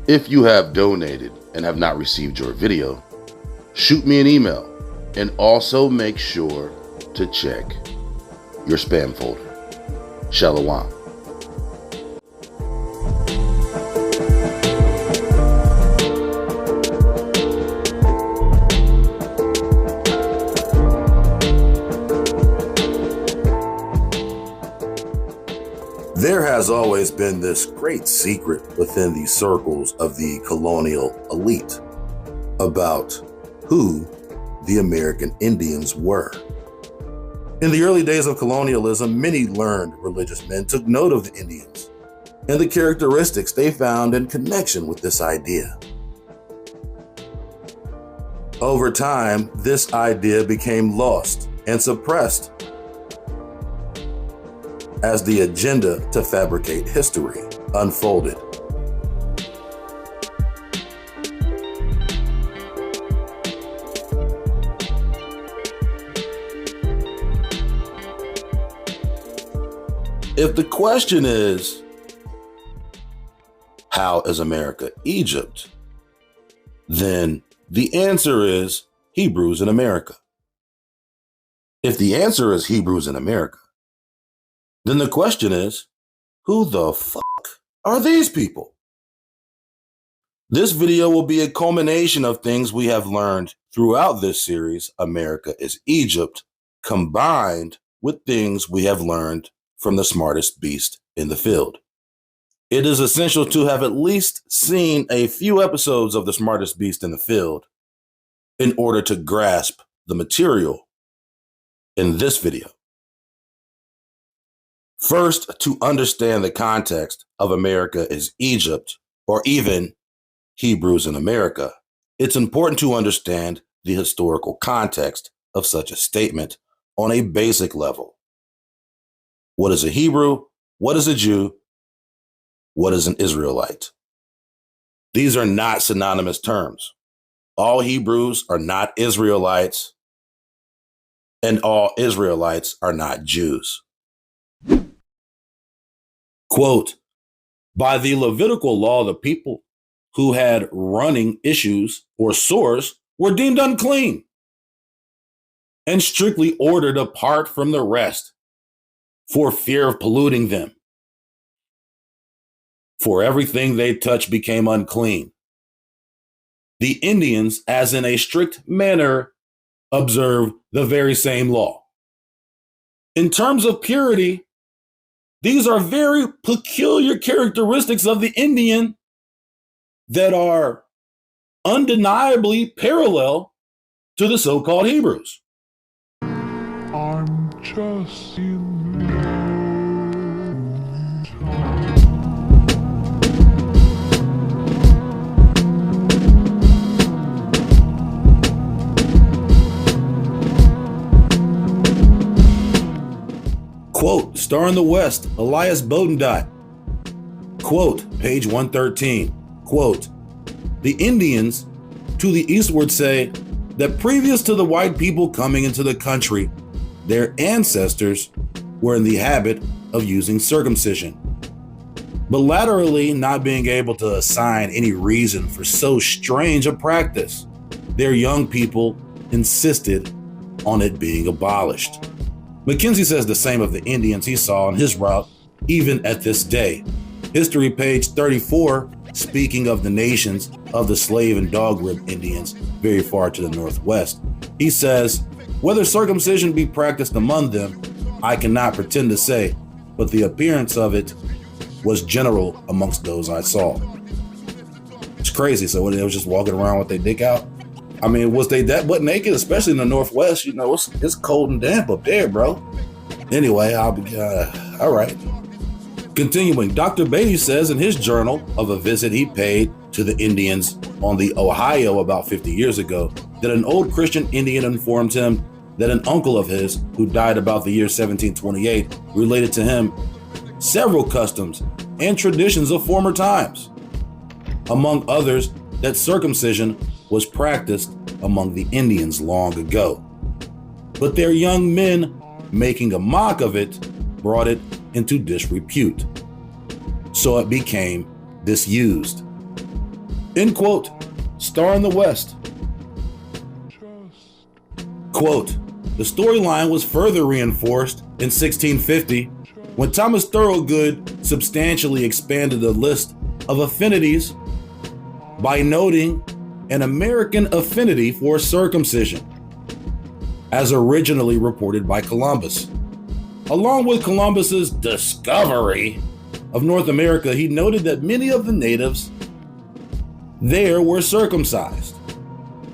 If you have donated and have not received your video, shoot me an email and also make sure to check your spam folder. Shalom. There has always been this great secret within the circles of the colonial elite about who the American Indians were. In the early days of colonialism, many learned religious men took note of the Indians and the characteristics they found in connection with this idea. Over time, this idea became lost and suppressed as the agenda to fabricate history unfolded. If the question is, how is America Egypt? Then the answer is Hebrews in America. If the answer is Hebrews in America, then the question is, who the fuck are these people? This video will be a culmination of things we have learned throughout this series, America is Egypt, combined with things we have learned from the smartest beast in the field. It is essential to have at least seen a few episodes of the smartest beast in the field in order to grasp the material in this video. First, to understand the context of America is Egypt, or even Hebrews in America, it's important to understand the historical context of such a statement on a basic level. What is a Hebrew? What is a Jew? What is an Israelite? These are not synonymous terms. All Hebrews are not Israelites, and all Israelites are not Jews. Quote, by the Levitical law, the people who had running issues or sores were deemed unclean and strictly ordered apart from the rest for fear of polluting them. For everything they touched became unclean. The Indians, as in a strict manner, observe the very same law. In terms of purity, these are very peculiar characteristics of the Indian that are undeniably parallel to the so-called Hebrews. I'm just in Quote, Star in the West, Elias Bodendot. Quote, page 113. Quote, the Indians to the eastward say that previous to the white people coming into the country, their ancestors were in the habit of using circumcision. But laterally, not being able to assign any reason for so strange a practice, their young people insisted on it being abolished. Mackenzie says the same of the Indians he saw on his route, even at this day. History page 34, speaking of the nations of the slave and dog rib Indians very far to the northwest, he says, whether circumcision be practiced among them, I cannot pretend to say, but the appearance of it was general amongst those I saw. It's crazy. So they was just walking around with their dick out? I mean, was they that butt naked, especially in the Northwest? You know, it's cold and damp up there, bro. Anyway, I'll be, all right. Continuing, Dr. Beatty says in his journal of a visit he paid to the Indians on the Ohio about 50 years ago, that an old Christian Indian informed him that an uncle of his, who died about the year 1728, related to him several customs and traditions of former times. Among others, that circumcision was practiced among the Indians long ago. But their young men, making a mock of it, brought it into disrepute. So it became disused. End quote. Star in the West. Quote, the storyline was further reinforced in 1650 when Thomas Thorogood substantially expanded the list of affinities by noting an American affinity for circumcision, as originally reported by Columbus. Along with Columbus's discovery of North America, he noted that many of the natives there were circumcised.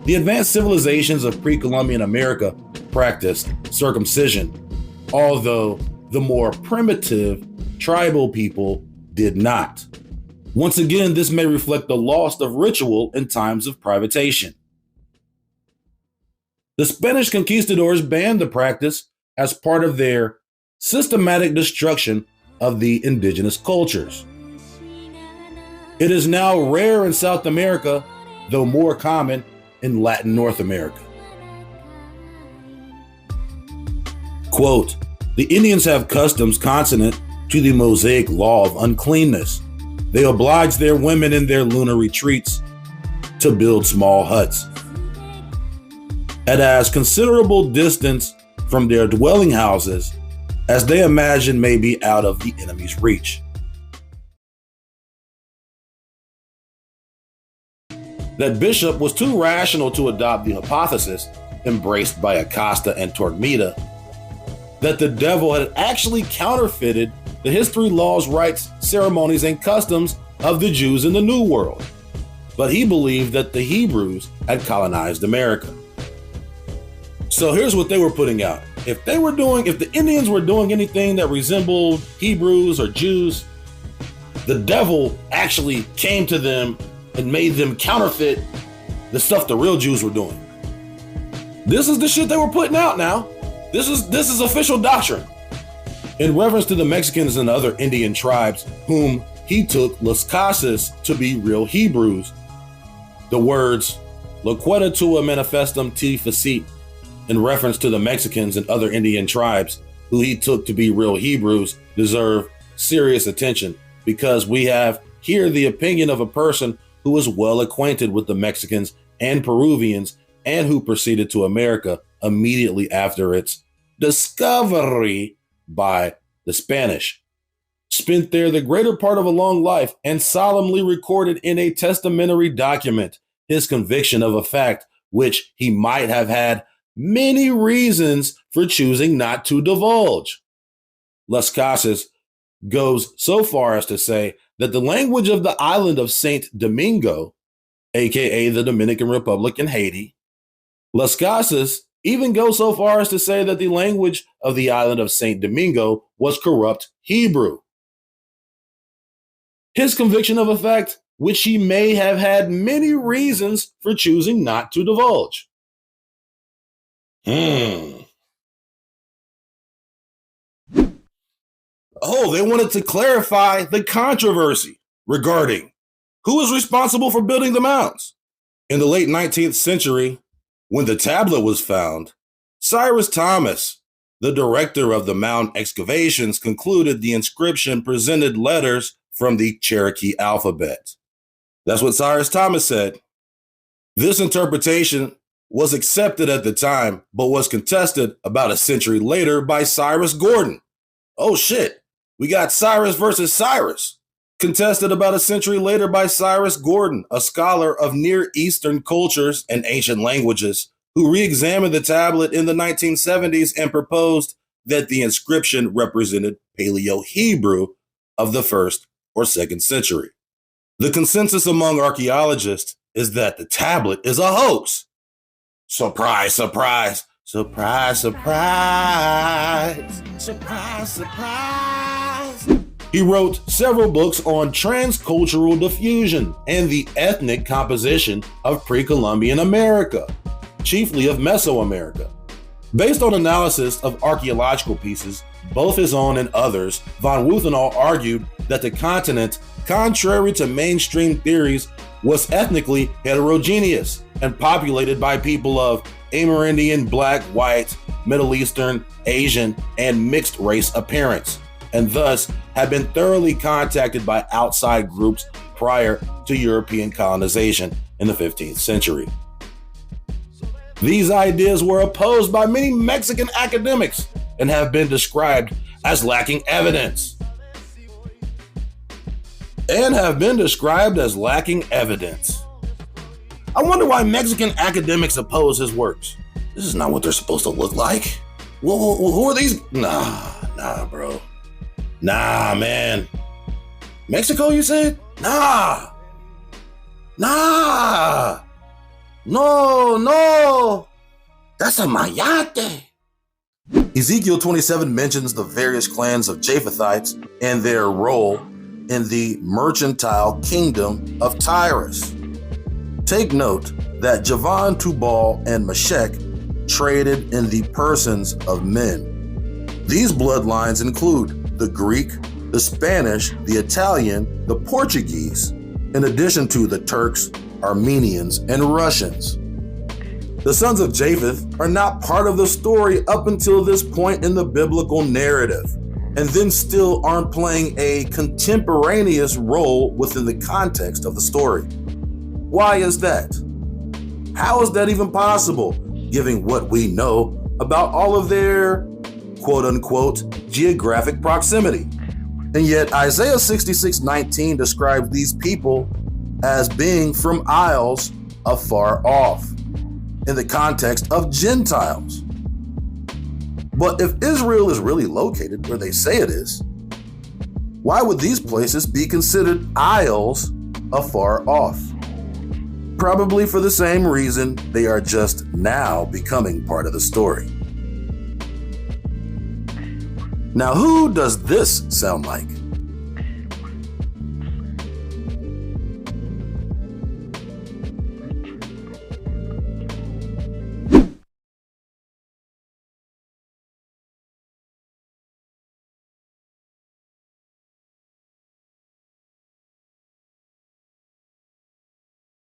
The advanced civilizations of pre-Columbian America practiced circumcision, although the more primitive tribal people did not. Once again, this may reflect the loss of ritual in times of privatation. The Spanish conquistadors banned the practice as part of their systematic destruction of the indigenous cultures. It is now rare in South America, though more common in Latin North America. Quote, the Indians have customs consonant to the Mosaic law of uncleanness. They oblige their women in their lunar retreats to build small huts at as considerable distance from their dwelling houses as they imagine may be out of the enemy's reach. That Bishop was too rational to adopt the hypothesis embraced by Acosta and Torquemada that the devil had actually counterfeited the history, laws, rites, ceremonies, and customs of the Jews in the New World. But he believed that the Hebrews had colonized America. So here's what they were putting out. If the Indians were doing anything that resembled Hebrews or Jews, the devil actually came to them and made them counterfeit the stuff the real Jews were doing. This is the shit they were putting out now. This is official doctrine. In reference to the Mexicans and other Indian tribes whom he took Las Casas to be real Hebrews, the words Loqueta tua manifestum te facit, in reference to the Mexicans and other Indian tribes who he took to be real Hebrews, deserve serious attention, because we have here the opinion of a person who is well acquainted with the Mexicans and Peruvians and who proceeded to America immediately after its discovery by the Spanish, spent there the greater part of a long life, and solemnly recorded in a testamentary document his conviction of a fact which he might have had many reasons for choosing not to divulge. Las Casas goes so far as to say that the language of the island of Saint Domingo, aka the Dominican Republic in Haiti, Las Casas even goes so far as to say that the language of the island of Saint Domingo was corrupt Hebrew. His conviction of a fact which he may have had many reasons for choosing not to divulge. Oh, they wanted to clarify the controversy regarding who is responsible for building the mounds. In the late 19th century, when the tablet was found, Cyrus Thomas, the director of the mound excavations, concluded the inscription presented letters from the Cherokee alphabet. That's what Cyrus Thomas said. This interpretation was accepted at the time, but was contested about a century later by Cyrus Gordon. Oh shit, we got Cyrus versus Cyrus. Contested about a century later by Cyrus Gordon, a scholar of Near Eastern cultures and ancient languages, who re-examined the tablet in the 1970s and proposed that the inscription represented Paleo-Hebrew of the 1st or 2nd century. The consensus among archaeologists is that the tablet is a hoax. Surprise, surprise, surprise, surprise, surprise, surprise. He wrote several books on transcultural diffusion and the ethnic composition of pre-Columbian America, chiefly of Mesoamerica. Based on analysis of archaeological pieces, both his own and others, von Wuthenau argued that the continent, contrary to mainstream theories, was ethnically heterogeneous and populated by people of Amerindian, Black, White, Middle Eastern, Asian, and mixed race appearance, and thus had been thoroughly contacted by outside groups prior to European colonization in the 15th century. These ideas were opposed by many Mexican academics and have been described as lacking evidence. I wonder why Mexican academics oppose his works. This is not what they're supposed to look like. Who are these? Nah, bro. Nah, man. Mexico, you said? Nah. No. That's a mayate. Ezekiel 27 mentions the various clans of Japhethites and their role in the mercantile kingdom of Tyrus. Take note that Javan, Tubal, and Meshech traded in the persons of men. These bloodlines include the Greek, the Spanish, the Italian, the Portuguese, in addition to the Turks, Armenians, and Russians. The sons of Japheth are not part of the story up until this point in the biblical narrative, and then still aren't playing a contemporaneous role within the context of the story. Why is that? How is that even possible, given what we know about all of their quote-unquote geographic proximity? And yet Isaiah 66:19 describes these people as being from isles afar off, in the context of Gentiles. But if Israel is really located where they say it is, why would these places be considered isles afar off? Probably for the same reason they are just now becoming part of the story. Now, who does this sound like?